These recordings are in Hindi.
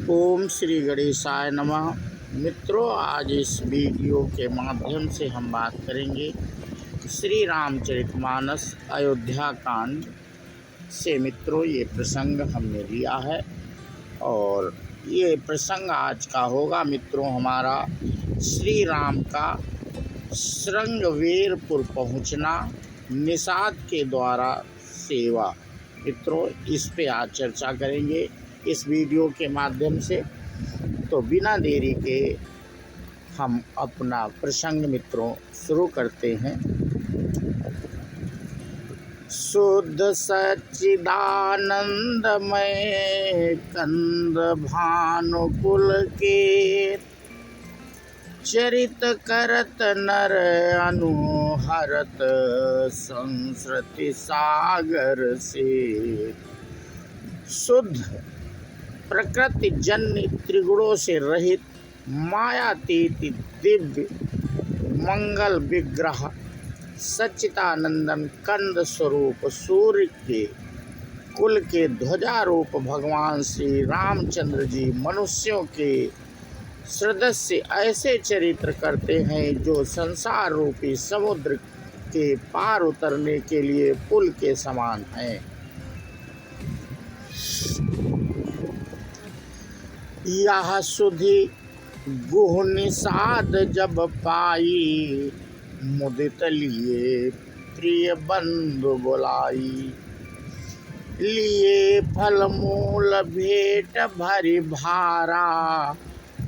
ओम श्री गणेशाय नमः। मित्रों, आज इस वीडियो के माध्यम से हम बात करेंगे श्री रामचरितमानस अयोध्या कांड से। मित्रों, ये प्रसंग हमने लिया है और ये प्रसंग आज का होगा मित्रों हमारा श्री राम का श्रृंगवेरपुर पहुंचना, निषाद के द्वारा सेवा। मित्रों, इस पे आज चर्चा करेंगे इस वीडियो के माध्यम से। तो बिना देरी के हम अपना प्रसंग मित्रों शुरू करते हैं। शुद्ध सच्चिदानंदमय कंद भानुकुल के चरित करत नर अनुहरत संस्कृति सागर से। शुद्ध प्रकृति जन्य त्रिगुणों से रहित मायातीत दिव्य मंगल विग्रह सच्चिदानंदन कंद स्वरूप सूर्य के कुल के ध्वजारूप भगवान श्री रामचंद्र जी मनुष्यों के सदस्य ऐसे चरित्र करते हैं जो संसार रूपी समुद्र के पार उतरने के लिए पुल के समान हैं। यह सुधि गुह निषाद जब पाई, मुदित लिए प्रिय बंधु बुलाई। लिए फल मूल भेंट भरी भारा,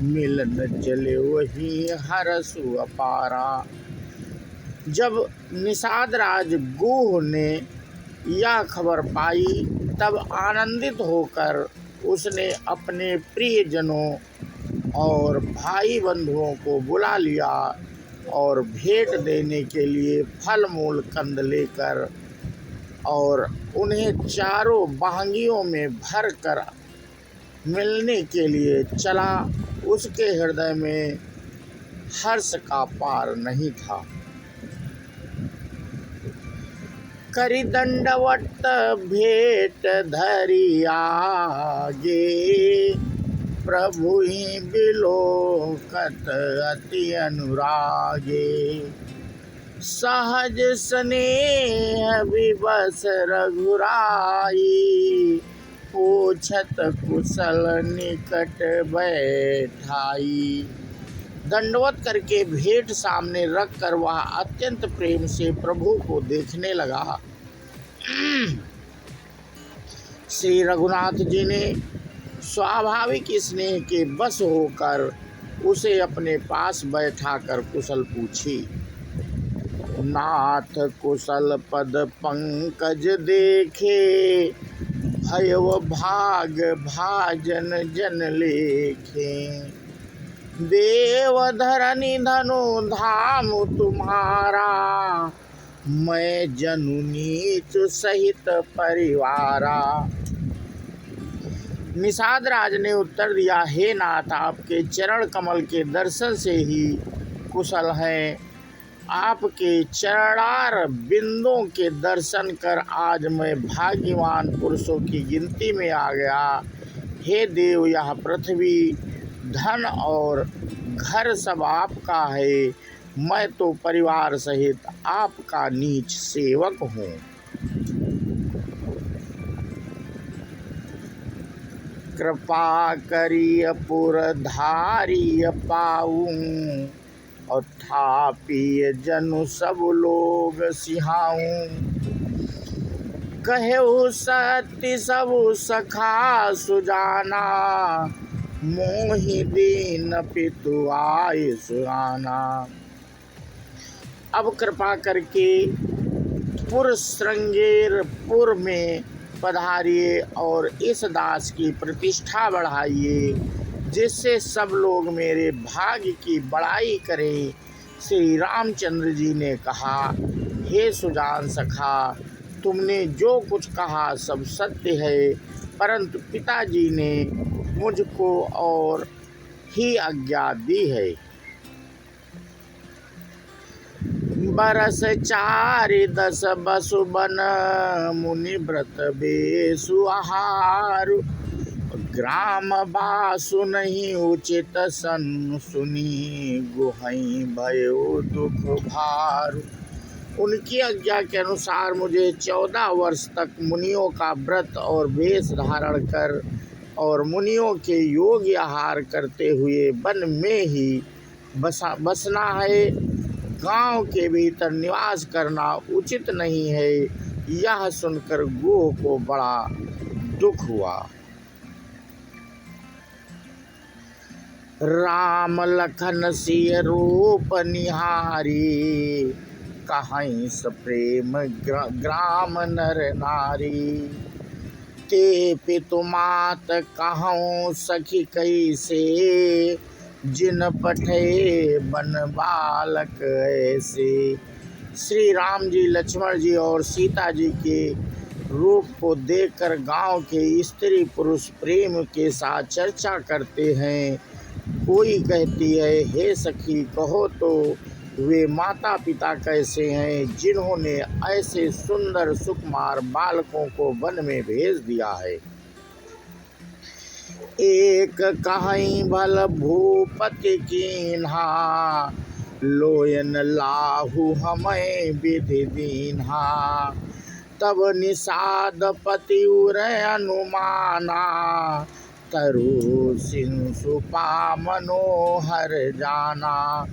मिलन चले वही हरसु अपारा। जब निषाद राज गुह ने यह खबर पाई, तब आनंदित होकर उसने अपने प्रियजनों और भाई बंधुओं को बुला लिया और भेंट देने के लिए फल मूल कंद लेकर और उन्हें चारों बहंगियों में भर कर मिलने के लिए चला। उसके हृदय में हर्ष का पार नहीं था। करि दंडवत भेंट धरि आगे, प्रभु ही बिलोकत अति अनुरागे। सहज स्नेह विवश रघुराई, पूछत कुशल निकट बैठाई। दंडवत करके भेंट सामने रख कर वह अत्यंत प्रेम से प्रभु को देखने लगा। श्री रघुनाथ जी ने स्वाभाविक स्नेह के बस होकर उसे अपने पास बैठाकर कुशल पूछी। नाथ कुशल पद पंकज देखे, भयव भाग भाजन जन लेखे। देव धरनी धनु धाम तुम्हारा, मैं जनु नीच सहित परिवारा। निषाद राज ने उत्तर दिया, हे नाथ, आपके चरण कमल के दर्शन से ही कुशल हैं। आपके चरणार बिंदों के दर्शन कर आज मैं भाग्यवान पुरुषों की गिनती में आ गया। हे देव, यह पृथ्वी धन और घर सब आपका है। मैं तो परिवार सहित आपका नीच सेवक हूँ। कृपा करिय पुरधारिय पाऊं, और ठापिय जनु सब लोग सिहाऊं। कहेउ सत्य सब सखा सुजाना, मोहि दीन पितु आय सुहाना। अब कृपा करके श्रृंगेरपुर में पधारिए और इस दास की प्रतिष्ठा बढ़ाइए, जिससे सब लोग मेरे भाग्य की बड़ाई करें। श्री रामचंद्र जी ने कहा, हे सुजान सखा, तुमने जो कुछ कहा सब सत्य है, परंतु पिताजी ने मुझको और ही आज्ञा दी है। बरस 4-10 बसु बन, मुनि व्रत बेसु आहारु। ग्राम बासु नहीं उचित सन सुनी गुहई भयो दुख भार। उनकी आज्ञा के अनुसार मुझे 14 वर्ष तक मुनियों का व्रत और वेश धारण कर और मुनियों के योग आहार करते हुए वन में ही बसना है। गांव के भीतर निवास करना उचित नहीं है। यह सुनकर गोह को बड़ा दुख हुआ। राम लखन सिय रूप निहारी कहीं सप्रेम ग्राम नर नारी। ते पितु मात कहूँ सखी कैसे जिन पठे बन बालक ऐसे। श्री राम जी लक्ष्मण जी और सीता जी के रूप को देखकर गांव के स्त्री पुरुष प्रेम के साथ चर्चा करते हैं। कोई कहती है, हे सखी कहो तो वे माता पिता कैसे हैं जिन्होंने ऐसे सुंदर सुकुमार बालकों को वन में भेज दिया है। एक कहीं भल भूपति कीन्हा लोयन लाहु हमें विधि दीन्हा। तब निषाद पति उरय अनुमाना तरु सिंसुपा मनोहर जाना।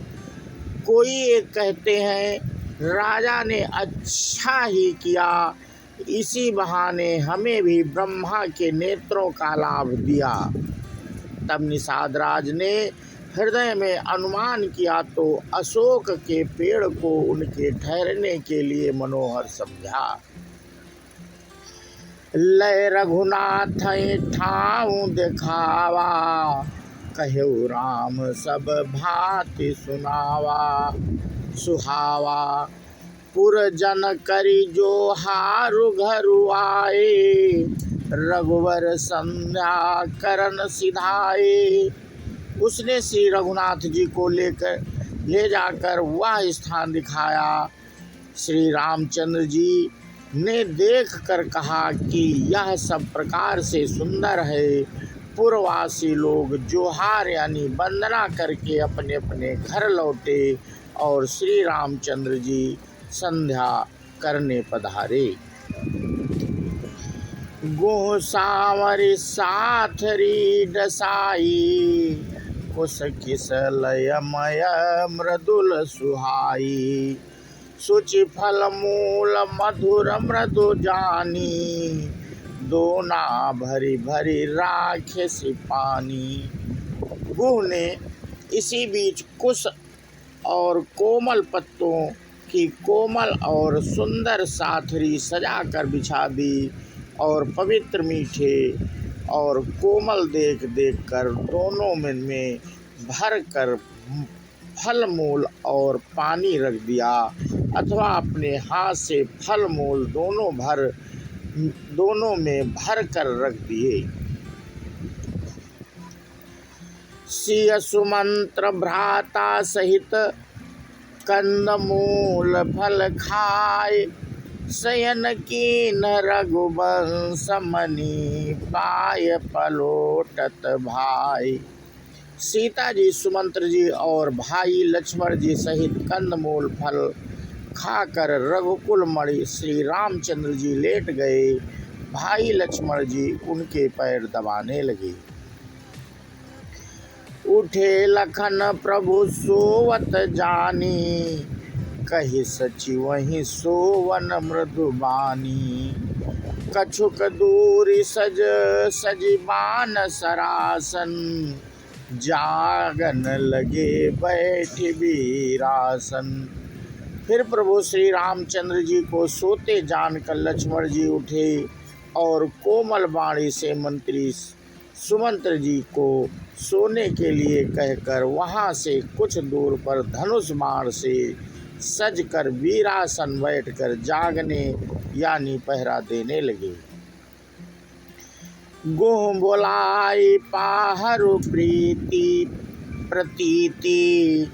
कोई एक कहते हैं, राजा ने अच्छा ही किया, इसी बहाने हमें भी ब्रह्मा के नेत्रों का लाभ दिया। तब निषाद राज ने हृदय में अनुमान किया तो अशोक के पेड़ को उनके ठहरने के लिए मनोहर समझा। लय रघुनाथ ठाऊ दिखावा कहु राम सब भांति सुनावा। सुहावा पुरजन करी जो हारु घरु आए रघुवर संध्या करन सिधाए। उसने श्री रघुनाथ जी को ले जाकर वह स्थान दिखाया। श्री रामचंद्र जी ने देख कर कहा कि यह सब प्रकार से सुंदर है। पूर्ववासी लोग जोहार यानी वंदना करके अपने अपने घर लौटे और श्री रामचंद्र जी संध्या करने पधारे। गोह सांवरी साथरी डसाई कुश किस लयमय मृदुल सुहाई। सुचि फल मूल मधुर मृदु जानी दोना भरी भरी राखे सी पानी। गुह ने इसी बीच कुश और कोमल पत्तों की कोमल और सुंदर साथरी सजाकर बिछा दी और पवित्र मीठे और कोमल देख देख कर दोनों में भर कर फल मूल और पानी रख दिया अथवा अपने हाथ से फल मूल दोनों में भर कर रख दिए। सिय सुमंत्र भ्राता सहित कंदमूल फल खाए शयन कीन रघुवंश मणि पाय पलोटत भाई। सीता जी सुमंत्र जी और भाई लक्ष्मण जी सहित कंदमूल फल खाकर रघुकुल मणि श्री रामचंद्र जी लेट गए। भाई लक्ष्मण जी उनके पैर दबाने लगे। उठे लखन प्रभु सोवत जानी कहि सची वही सोवन मृदुबानी। कछुक दूरी सजीबान सरासन जागन लगे बैठ वीरासन। फिर प्रभु श्री रामचंद्र जी को सोते जानकर लक्ष्मण जी उठे और कोमल वाणी से मंत्री सुमंत्र जी को सोने के लिए कहकर वहां से कुछ दूर पर धनुष बाण से सजकर वीरासन बैठकर जागने यानी पहरा देने लगे। गोह बोलाई पाहरु प्रीति प्रतीति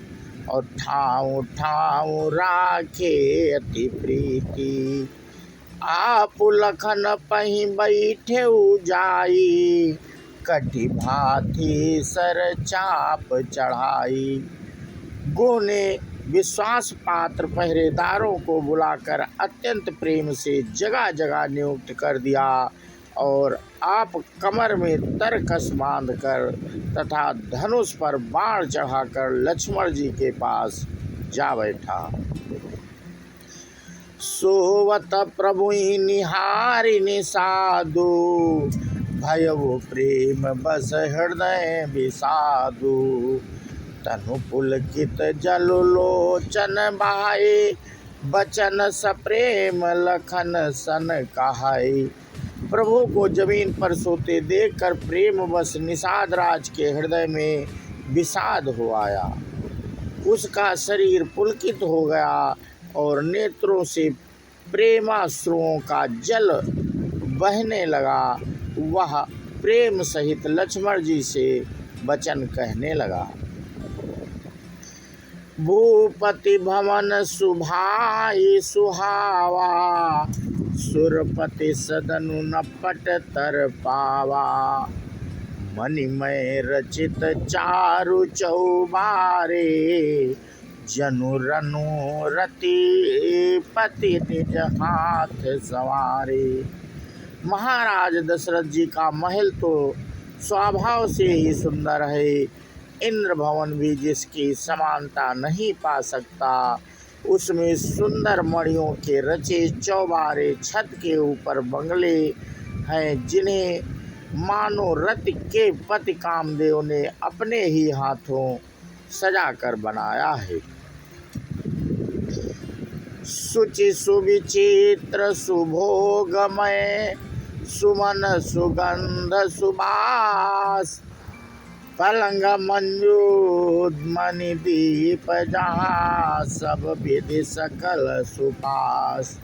और ठाऊ ठाऊ राखे अति प्रीति। आप लखन पही बैठे जाई कटी भांति सर चाप चढ़ाई। गुह ने विश्वास पात्र पहरेदारों को बुलाकर अत्यंत प्रेम से जगह जगह नियुक्त कर दिया और आप कमर में तरकस बांधकर तथा धनुष पर बाण चढ़ाकर लक्ष्मण जी के पास जा बैठा। सोवत प्रभु निहारि निसादु, भयउ प्रेम बस हृदय विषादु। तनु पुलकित जल लोचन बहाए, बचन सप्रेम लखन सन कहाई। प्रभु को जमीन पर सोते देखकर प्रेम बस निषाद राज के हृदय में विषाद हो आया। उसका शरीर पुलकित हो गया और नेत्रों से प्रेमाश्रुओं का जल बहने लगा। वह प्रेम सहित लक्ष्मण जी से वचन कहने लगा। भूपति भवन सुभाई सुहावा, सुरपति सदनु नपट तर पावा। मणिमय रचित चारु चौबारे, जनु रनु रति पति निज हाथ सवारे। महाराज दशरथ जी का महल तो स्वभाव से ही सुंदर है, इंद्र भवन भी जिसकी समानता नहीं पा सकता। उसमें सुंदर मणियों के रचे चौबारे, छत के ऊपर बंगले हैं जिन्हें मानो रति के पति कामदेव ने अपने ही हाथों सजा कर बनाया है। सुचि सुविचित्र सुभोगमय, सुमन सुगंध सुबास। पलंग मंजूद मणि दीप जहाँ, सब विधि सकल सुपास।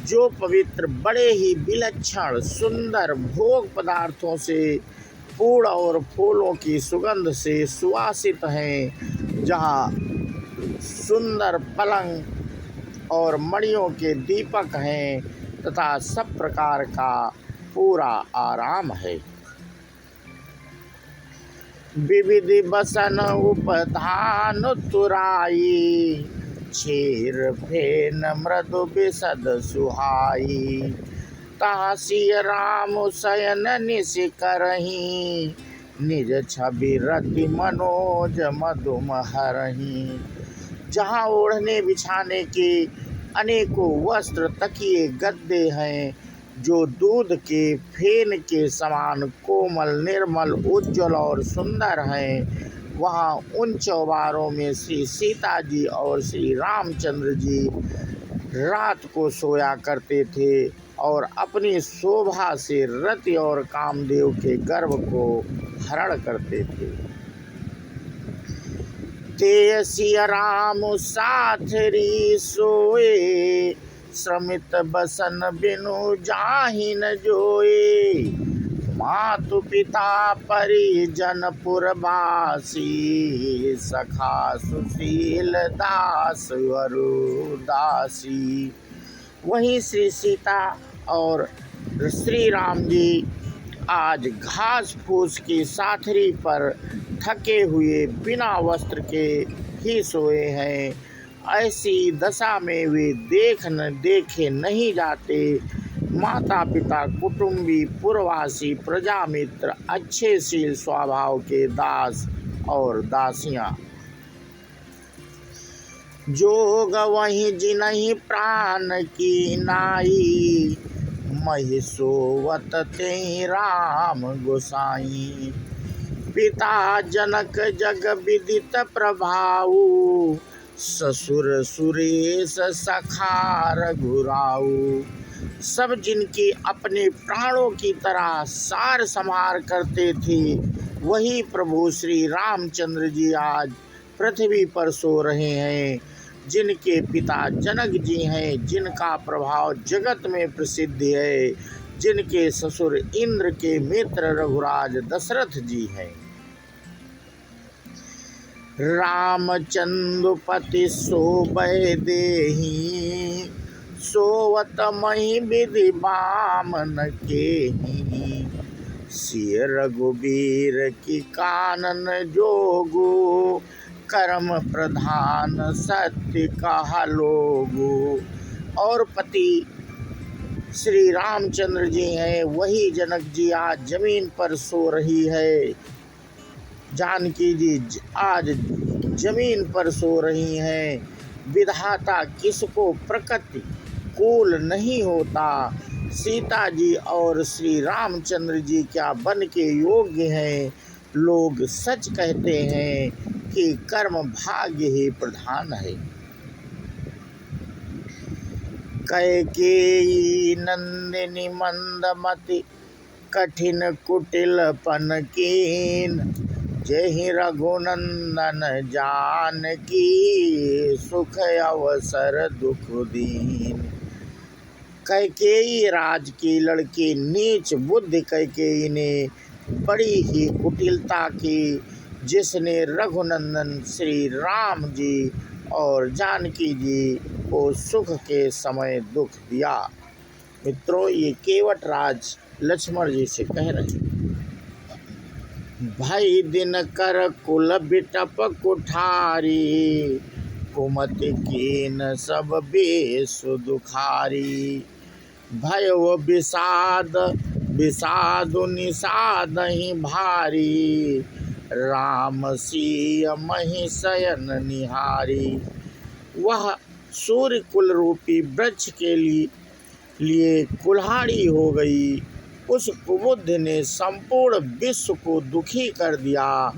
जो पवित्र बड़े ही विलक्षण सुंदर भोग पदार्थों से पूर्ण और फूलों की सुगंध से सुवासित हैं, जहाँ सुंदर पलंग और मणियों के दीपक हैं तथा सब प्रकार का पूरा आराम है। विविधि बसन उपधान तुराई, क्षीर फेन मृदु बिसद सुहाई। तासी राम शयन निश करही, निज छवि रति मनोज मधुम हरही। जहाँ ओढ़ने बिछाने के अनेकों वस्त्र तकिए गद्दे हैं, जो दूध के फेन के समान कोमल निर्मल उज्ज्वल और सुंदर हैं, वहाँ उन चौबारों में श्री सीता जी और श्री रामचंद्र जी रात को सोया करते थे और अपनी शोभा से रति और कामदेव के गर्भ को हरण करते थे। ते सिया राम साथरी सोए, श्रमित बसन बिनु जाहि न जोए। मातु पिता परिजन पुरवासी, सखा सुशील दास वरु दासी। वहीं श्री सीता और श्री राम जी आज घास फूस की साथरी पर थके हुए बिना वस्त्र के ही सोए हैं। ऐसी दशा में वे देखे नहीं जाते। माता पिता कुटुंबी पुरवासी प्रजा मित्र अच्छे शील स्वभाव के दास और दासियां, जोग वहीं जिन्हीं प्राण की नाई। महिषोवत ते राम गोसाई, पिता जनक जग विदित प्रभाऊ। ससुर सुरेश सखा रघुराऊ। सब जिनकी अपने प्राणों की तरह सार संहार करते थे, वही प्रभु श्री रामचंद्र जी आज पृथ्वी पर सो रहे हैं। जिनके पिता जनक जी हैं, जिनका प्रभाव जगत में प्रसिद्ध है, जिनके ससुर इंद्र के मित्र रघुराज दशरथ जी हैं। रामचंद्रपति सोबय देहि, सोवत मही विधि बामन केहि। सिय रघुबीर की कानन जोगु, कर्म प्रधान सत्य कहा लोगु। और पति श्री रामचंद्र जी हैं, वही जनक जी आज जमीन पर सो रही है। जानकी जी आज जमीन पर सो रही हैं। विधाता किसको प्रकृति कुल नहीं होता। सीता जी और श्री रामचंद्र जी क्या बन के योग्य हैं। लोग सच कहते हैं कि कर्म भाग्य ही प्रधान है। कैकेयी नंदिनी मंदमति, कठिन कुटिलपन कीन। जहि रघुनंदन जानकी, सुख अवसर दुख दीन। कैकेयी राज की लड़की नीच बुद्धि कैकेयी ने बड़ी ही कुटिलता की, जिसने रघुनंदन श्री राम जी और जानकी जी को सुख के समय दुख दिया। मित्रों, ये केवट राज लक्ष्मण जी से कह रहे हैं। भाई दिन कर कुल बिटप कुठारी, कुमति कीन सब बेसु दुखारी। भयो विषाद विषादु निषाद ही भारी, राम सिय मही शयन निहारी। वह सूर्य कुल रूपी वृक्ष के लिए कुल्हाड़ी हो गई। उस कुबुद्ध ने संपूर्ण विश्व को दुखी कर दिया।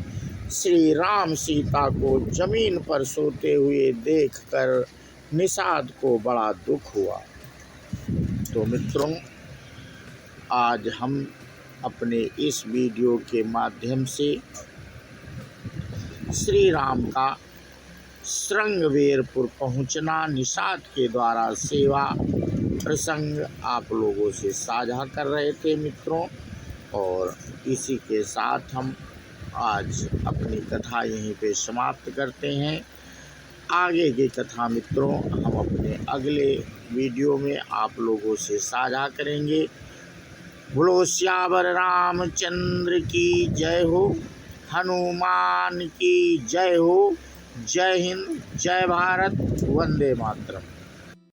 श्री राम सीता को जमीन पर सोते हुए देखकर निषाद को बड़ा दुख हुआ। तो मित्रों, आज हम अपने इस वीडियो के माध्यम से श्री राम का श्रृंगवेरपुर पहुंचना, निषाद के द्वारा सेवा प्रसंग आप लोगों से साझा कर रहे थे मित्रों। और इसी के साथ हम आज अपनी कथा यहीं पे समाप्त करते हैं। आगे की कथा मित्रों हम अपने अगले वीडियो में आप लोगों से साझा करेंगे। बोलो श्यावर रामचंद्र की जय हो, हनुमान की जय हो। जय हिंद, जय भारत, वंदे मातरम।